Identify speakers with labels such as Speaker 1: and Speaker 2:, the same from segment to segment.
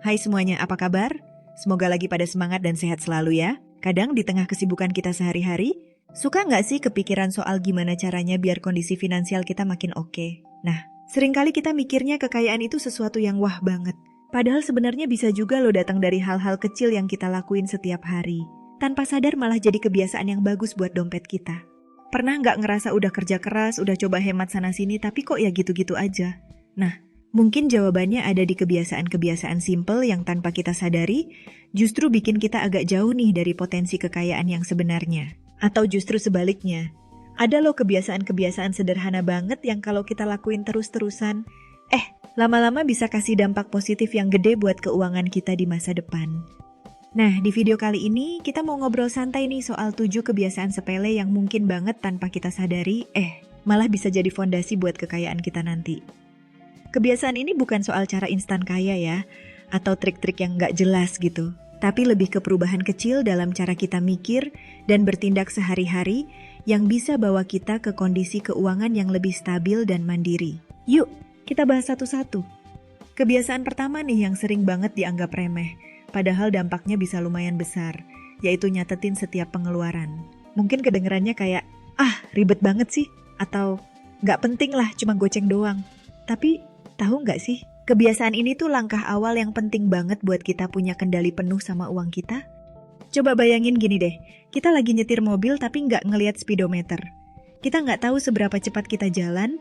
Speaker 1: Hai semuanya, apa kabar? Semoga lagi pada semangat dan sehat selalu ya. Kadang di tengah kesibukan kita sehari-hari, suka nggak sih kepikiran soal gimana caranya biar kondisi finansial kita makin oke? Nah, seringkali kita mikirnya kekayaan itu sesuatu yang wah banget. Padahal sebenarnya bisa juga loh datang dari hal-hal kecil yang kita lakuin setiap hari. Tanpa sadar malah jadi kebiasaan yang bagus buat dompet kita. Pernah nggak ngerasa udah kerja keras, udah coba hemat sana-sini, tapi kok ya gitu-gitu aja? Nah, mungkin jawabannya ada di kebiasaan-kebiasaan simple yang tanpa kita sadari, justru bikin kita agak jauh nih dari potensi kekayaan yang sebenarnya. Atau justru sebaliknya, ada loh kebiasaan-kebiasaan sederhana banget yang kalau kita lakuin terus-terusan, lama-lama bisa kasih dampak positif yang gede buat keuangan kita di masa depan. Nah, di video kali ini kita mau ngobrol santai nih soal 7 kebiasaan sepele yang mungkin banget tanpa kita sadari, malah bisa jadi fondasi buat kekayaan kita nanti. Kebiasaan ini bukan soal cara instan kaya ya, atau trik-trik yang nggak jelas gitu. Tapi lebih ke perubahan kecil dalam cara kita mikir dan bertindak sehari-hari yang bisa bawa kita ke kondisi keuangan yang lebih stabil dan mandiri. Yuk, kita bahas satu-satu. Kebiasaan pertama nih yang sering banget dianggap remeh, padahal dampaknya bisa lumayan besar, yaitu nyatetin setiap pengeluaran. Mungkin kedengerannya kayak, ribet banget sih, atau nggak penting lah, cuma goceng doang. Tapi tahu nggak sih, kebiasaan ini tuh langkah awal yang penting banget buat kita punya kendali penuh sama uang kita. Coba bayangin gini deh, kita lagi nyetir mobil tapi nggak ngelihat speedometer. Kita nggak tahu seberapa cepat kita jalan,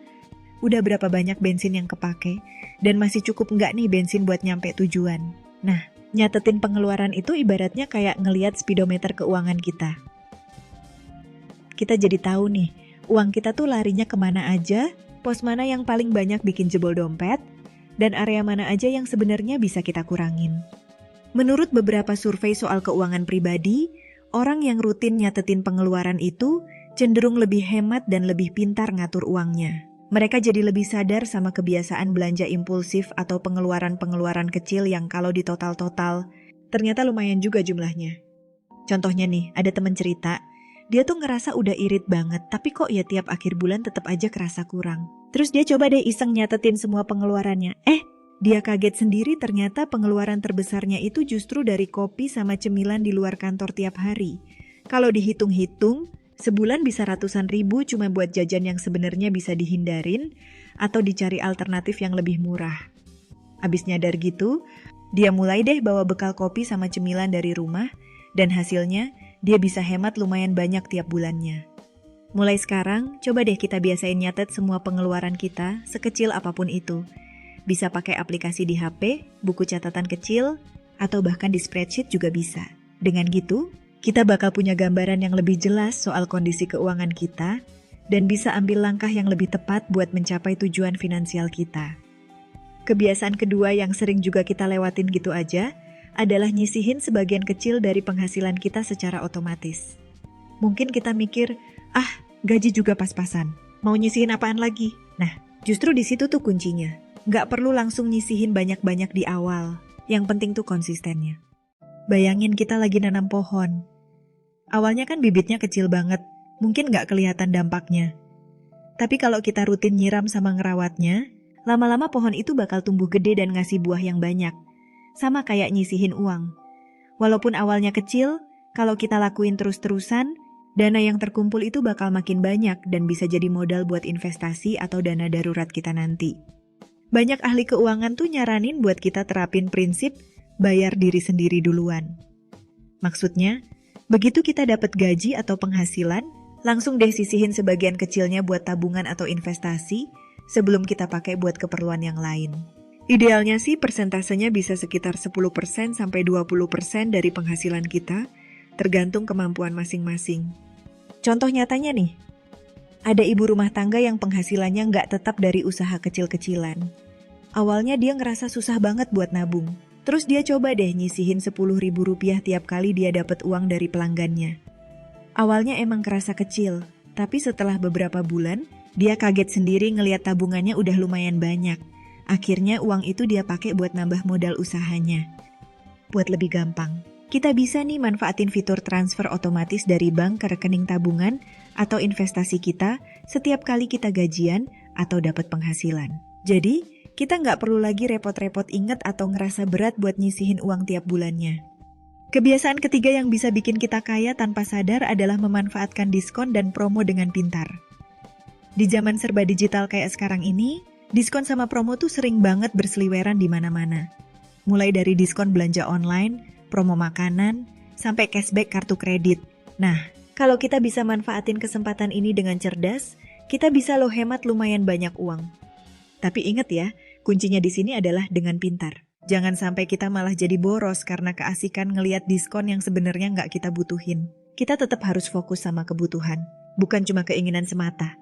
Speaker 1: udah berapa banyak bensin yang kepake, dan masih cukup nggak nih bensin buat nyampe tujuan. Nah, nyatetin pengeluaran itu ibaratnya kayak ngelihat speedometer keuangan kita. Kita jadi tahu nih, uang kita tuh larinya kemana aja, pos mana yang paling banyak bikin jebol dompet, dan area mana aja yang sebenarnya bisa kita kurangin. Menurut beberapa survei soal keuangan pribadi, orang yang rutin nyatetin pengeluaran itu cenderung lebih hemat dan lebih pintar ngatur uangnya. Mereka jadi lebih sadar sama kebiasaan belanja impulsif atau pengeluaran-pengeluaran kecil yang kalau ditotal-total, ternyata lumayan juga jumlahnya. Contohnya nih, ada temen cerita, dia tuh ngerasa udah irit banget, tapi kok ya tiap akhir bulan tetap aja kerasa kurang. Terus dia coba deh iseng nyatetin semua pengeluarannya. Dia kaget sendiri ternyata pengeluaran terbesarnya itu justru dari kopi sama cemilan di luar kantor tiap hari. Kalau dihitung-hitung, sebulan bisa ratusan ribu cuma buat jajan yang sebenarnya bisa dihindarin atau dicari alternatif yang lebih murah. Abis nyadar gitu, dia mulai deh bawa bekal kopi sama cemilan dari rumah dan hasilnya dia bisa hemat lumayan banyak tiap bulannya. Mulai sekarang, coba deh kita biasain nyatet semua pengeluaran kita, sekecil apapun itu. Bisa pakai aplikasi di HP, buku catatan kecil, atau bahkan di spreadsheet juga bisa. Dengan gitu, kita bakal punya gambaran yang lebih jelas soal kondisi keuangan kita, dan bisa ambil langkah yang lebih tepat buat mencapai tujuan finansial kita. Kebiasaan kedua yang sering juga kita lewatin gitu aja, adalah nyisihin sebagian kecil dari penghasilan kita secara otomatis. Mungkin kita mikir, gaji juga pas-pasan, mau nyisihin apaan lagi? Nah, justru di situ tuh kuncinya. Nggak perlu langsung nyisihin banyak-banyak di awal, yang penting tuh konsistennya. Bayangin kita lagi nanam pohon. Awalnya kan bibitnya kecil banget, mungkin nggak kelihatan dampaknya. Tapi kalau kita rutin nyiram sama ngerawatnya, lama-lama pohon itu bakal tumbuh gede dan ngasih buah yang banyak. Sama kayak nyisihin uang. Walaupun awalnya kecil, kalau kita lakuin terus-terusan, dana yang terkumpul itu bakal makin banyak dan bisa jadi modal buat investasi atau dana darurat kita nanti. Banyak ahli keuangan tuh nyaranin buat kita terapin prinsip bayar diri sendiri duluan. Maksudnya, begitu kita dapat gaji atau penghasilan, langsung deh sisihin sebagian kecilnya buat tabungan atau investasi sebelum kita pakai buat keperluan yang lain. Idealnya sih persentasenya bisa sekitar 10% sampai 20% dari penghasilan kita, tergantung kemampuan masing-masing. Contoh nyatanya nih, ada ibu rumah tangga yang penghasilannya nggak tetap dari usaha kecil-kecilan. Awalnya dia ngerasa susah banget buat nabung. Terus dia coba deh nyisihin Rp10.000 tiap kali dia dapat uang dari pelanggannya. Awalnya emang kerasa kecil, tapi setelah beberapa bulan, dia kaget sendiri ngelihat tabungannya udah lumayan banyak. Akhirnya uang itu dia pakai buat nambah modal usahanya. Buat lebih gampang, kita bisa nih manfaatin fitur transfer otomatis dari bank ke rekening tabungan atau investasi kita setiap kali kita gajian atau dapat penghasilan. Jadi, kita nggak perlu lagi repot-repot inget atau ngerasa berat buat nyisihin uang tiap bulannya. Kebiasaan ketiga yang bisa bikin kita kaya tanpa sadar adalah memanfaatkan diskon dan promo dengan pintar. Di zaman serba digital kayak sekarang ini, diskon sama promo tuh sering banget berseliweran di mana-mana. Mulai dari diskon belanja online, promo makanan, sampai cashback kartu kredit. Nah, kalau kita bisa manfaatin kesempatan ini dengan cerdas, kita bisa loh hemat lumayan banyak uang. Tapi ingat ya, kuncinya di sini adalah dengan pintar. Jangan sampai kita malah jadi boros karena keasikan ngeliat diskon yang sebenarnya nggak kita butuhin. Kita tetap harus fokus sama kebutuhan, bukan cuma keinginan semata.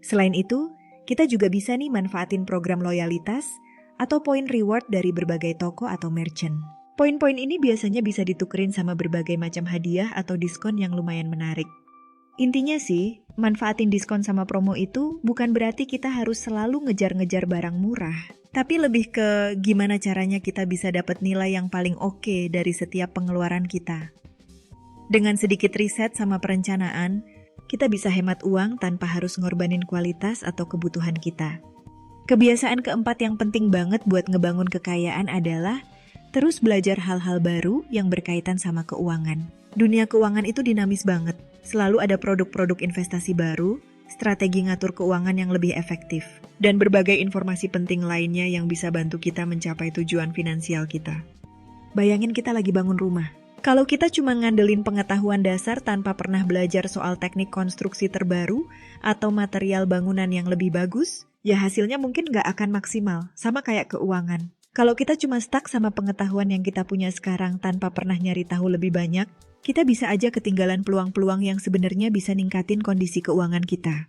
Speaker 1: Selain itu, kita juga bisa nih manfaatin program loyalitas atau poin reward dari berbagai toko atau merchant. Poin-poin ini biasanya bisa ditukerin sama berbagai macam hadiah atau diskon yang lumayan menarik. Intinya sih, manfaatin diskon sama promo itu bukan berarti kita harus selalu ngejar-ngejar barang murah. Tapi lebih ke gimana caranya kita bisa dapat nilai yang paling oke dari setiap pengeluaran kita. Dengan sedikit riset sama perencanaan, kita bisa hemat uang tanpa harus ngorbanin kualitas atau kebutuhan kita. Kebiasaan keempat yang penting banget buat ngebangun kekayaan adalah terus belajar hal-hal baru yang berkaitan sama keuangan. Dunia keuangan itu dinamis banget. Selalu ada produk-produk investasi baru, strategi ngatur keuangan yang lebih efektif, dan berbagai informasi penting lainnya yang bisa bantu kita mencapai tujuan finansial kita. Bayangin kita lagi bangun rumah. Kalau kita cuma ngandelin pengetahuan dasar tanpa pernah belajar soal teknik konstruksi terbaru atau material bangunan yang lebih bagus, ya hasilnya mungkin nggak akan maksimal, sama kayak keuangan. Kalau kita cuma stuck sama pengetahuan yang kita punya sekarang tanpa pernah nyari tahu lebih banyak, kita bisa aja ketinggalan peluang-peluang yang sebenarnya bisa ningkatin kondisi keuangan kita.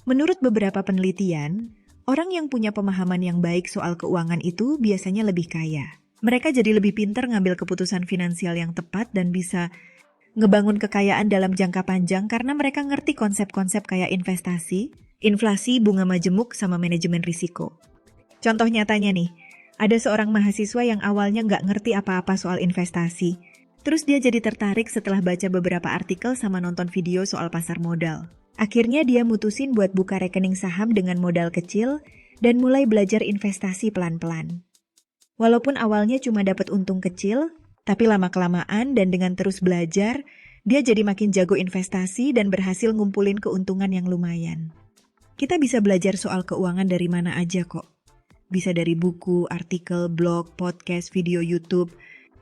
Speaker 1: Menurut beberapa penelitian, orang yang punya pemahaman yang baik soal keuangan itu biasanya lebih kaya. Mereka jadi lebih pintar ngambil keputusan finansial yang tepat dan bisa ngebangun kekayaan dalam jangka panjang karena mereka ngerti konsep-konsep kayak investasi, inflasi, bunga majemuk, sama manajemen risiko. Contoh nyatanya nih, ada seorang mahasiswa yang awalnya nggak ngerti apa-apa soal investasi. Terus dia jadi tertarik setelah baca beberapa artikel sama nonton video soal pasar modal. Akhirnya dia mutusin buat buka rekening saham dengan modal kecil dan mulai belajar investasi pelan-pelan. Walaupun awalnya cuma dapat untung kecil, tapi lama-kelamaan dan dengan terus belajar, dia jadi makin jago investasi dan berhasil ngumpulin keuntungan yang lumayan. Kita bisa belajar soal keuangan dari mana aja kok. Bisa dari buku, artikel, blog, podcast, video YouTube,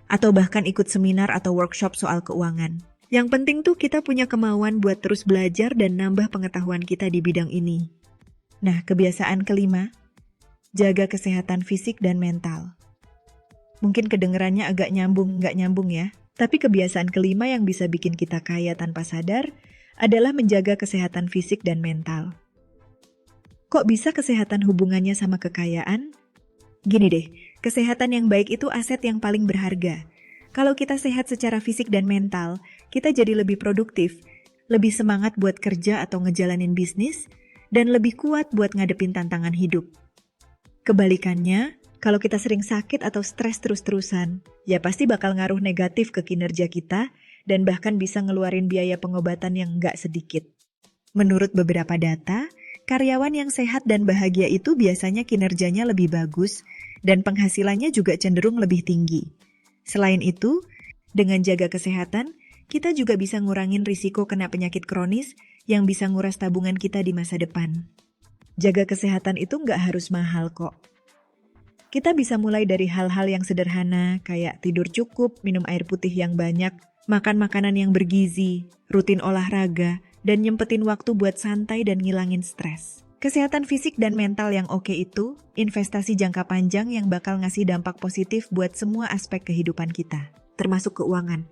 Speaker 1: atau bahkan ikut seminar atau workshop soal keuangan. Yang penting tuh kita punya kemauan buat terus belajar dan nambah pengetahuan kita di bidang ini. Nah, kebiasaan kelima, jaga kesehatan fisik dan mental. Mungkin kedengerannya agak nggak nyambung ya, tapi kebiasaan kelima yang bisa bikin kita kaya tanpa sadar adalah menjaga kesehatan fisik dan mental. Kok bisa kesehatan hubungannya sama kekayaan? Gini deh, kesehatan yang baik itu aset yang paling berharga. Kalau kita sehat secara fisik dan mental, kita jadi lebih produktif, lebih semangat buat kerja atau ngejalanin bisnis, dan lebih kuat buat ngadepin tantangan hidup. Kebalikannya, kalau kita sering sakit atau stres terus-terusan, ya pasti bakal ngaruh negatif ke kinerja kita dan bahkan bisa ngeluarin biaya pengobatan yang nggak sedikit. Menurut beberapa data, karyawan yang sehat dan bahagia itu biasanya kinerjanya lebih bagus dan penghasilannya juga cenderung lebih tinggi. Selain itu, dengan jaga kesehatan, kita juga bisa ngurangin risiko kena penyakit kronis yang bisa nguras tabungan kita di masa depan. Jaga kesehatan itu nggak harus mahal kok. Kita bisa mulai dari hal-hal yang sederhana kayak tidur cukup, minum air putih yang banyak, makan makanan yang bergizi, rutin olahraga, dan nyempetin waktu buat santai dan ngilangin stres. Kesehatan fisik dan mental yang oke itu investasi jangka panjang yang bakal ngasih dampak positif buat semua aspek kehidupan kita, termasuk keuangan.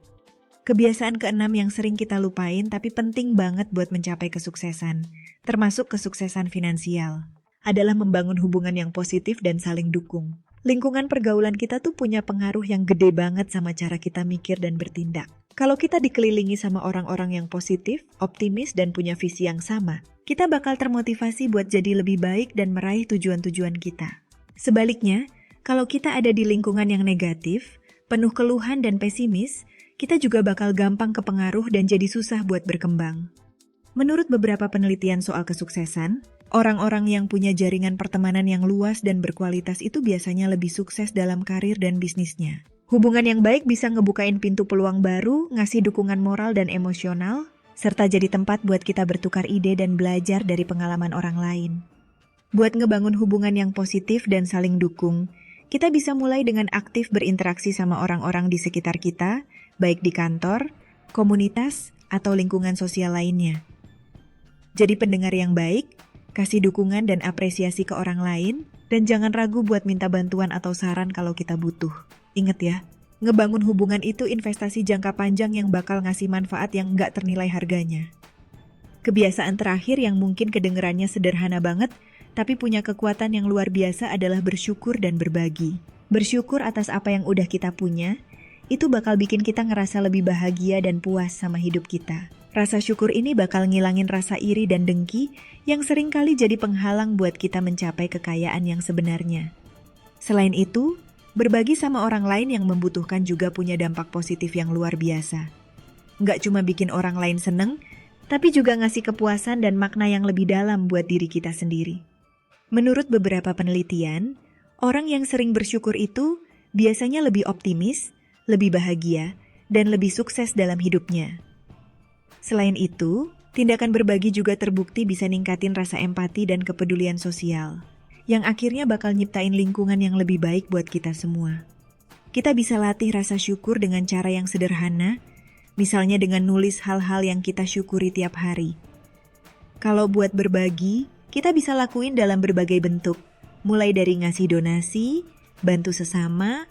Speaker 1: Kebiasaan keenam yang sering kita lupain tapi penting banget buat mencapai kesuksesan, termasuk kesuksesan finansial, adalah membangun hubungan yang positif dan saling dukung. Lingkungan pergaulan kita tuh punya pengaruh yang gede banget sama cara kita mikir dan bertindak. Kalau kita dikelilingi sama orang-orang yang positif, optimis, dan punya visi yang sama, kita bakal termotivasi buat jadi lebih baik dan meraih tujuan-tujuan kita. Sebaliknya, kalau kita ada di lingkungan yang negatif, penuh keluhan dan pesimis, kita juga bakal gampang kepengaruh dan jadi susah buat berkembang. Menurut beberapa penelitian soal kesuksesan, Orang-orang yang punya jaringan pertemanan yang luas dan berkualitas itu biasanya lebih sukses dalam karir dan bisnisnya. Hubungan yang baik bisa ngebukain pintu peluang baru, ngasih dukungan moral dan emosional, serta jadi tempat buat kita bertukar ide dan belajar dari pengalaman orang lain. Buat ngebangun hubungan yang positif dan saling dukung, kita bisa mulai dengan aktif berinteraksi sama orang-orang di sekitar kita, baik di kantor, komunitas, atau lingkungan sosial lainnya. Jadi pendengar yang baik, kasih dukungan dan apresiasi ke orang lain, dan jangan ragu buat minta bantuan atau saran kalau kita butuh. Ingat ya, ngebangun hubungan itu investasi jangka panjang yang bakal ngasih manfaat yang nggak ternilai harganya. Kebiasaan terakhir yang mungkin kedengerannya sederhana banget, tapi punya kekuatan yang luar biasa adalah bersyukur dan berbagi. Bersyukur atas apa yang udah kita punya, itu bakal bikin kita ngerasa lebih bahagia dan puas sama hidup kita. Rasa syukur ini bakal ngilangin rasa iri dan dengki yang seringkali jadi penghalang buat kita mencapai kekayaan yang sebenarnya. Selain itu, berbagi sama orang lain yang membutuhkan juga punya dampak positif yang luar biasa. Nggak cuma bikin orang lain seneng, tapi juga ngasih kepuasan dan makna yang lebih dalam buat diri kita sendiri. Menurut beberapa penelitian, orang yang sering bersyukur itu biasanya lebih optimis, lebih bahagia, dan lebih sukses dalam hidupnya. Selain itu, tindakan berbagi juga terbukti bisa ningkatin rasa empati dan kepedulian sosial, yang akhirnya bakal nyiptain lingkungan yang lebih baik buat kita semua. Kita bisa latih rasa syukur dengan cara yang sederhana, misalnya dengan nulis hal-hal yang kita syukuri tiap hari. Kalau buat berbagi, kita bisa lakuin dalam berbagai bentuk, mulai dari ngasih donasi, bantu sesama,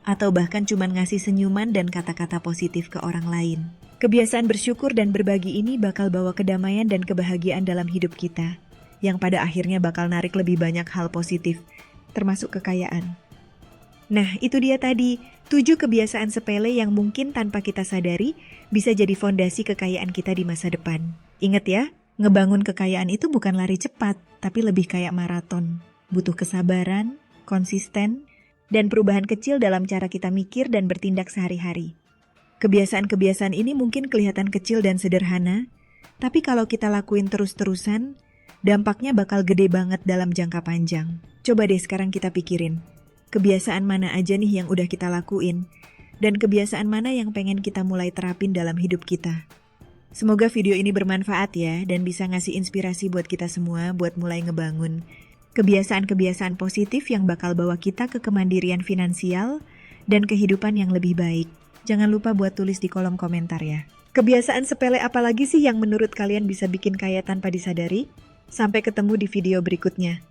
Speaker 1: atau bahkan cuma ngasih senyuman dan kata-kata positif ke orang lain. Kebiasaan bersyukur dan berbagi ini bakal bawa kedamaian dan kebahagiaan dalam hidup kita, yang pada akhirnya bakal narik lebih banyak hal positif, termasuk kekayaan. Nah, itu dia tadi, 7 kebiasaan sepele yang mungkin tanpa kita sadari bisa jadi fondasi kekayaan kita di masa depan. Ingat ya, ngebangun kekayaan itu bukan lari cepat, tapi lebih kayak maraton. Butuh kesabaran, konsisten, dan perubahan kecil dalam cara kita mikir dan bertindak sehari-hari. Kebiasaan-kebiasaan ini mungkin kelihatan kecil dan sederhana, tapi kalau kita lakuin terus-terusan, dampaknya bakal gede banget dalam jangka panjang. Coba deh sekarang kita pikirin, kebiasaan mana aja nih yang udah kita lakuin, dan kebiasaan mana yang pengen kita mulai terapin dalam hidup kita. Semoga video ini bermanfaat ya, dan bisa ngasih inspirasi buat kita semua buat mulai ngebangun kebiasaan-kebiasaan positif yang bakal bawa kita ke kemandirian finansial dan kehidupan yang lebih baik. Jangan lupa buat tulis di kolom komentar ya. Kebiasaan sepele apa lagi sih yang menurut kalian bisa bikin kaya tanpa disadari? Sampai ketemu di video berikutnya.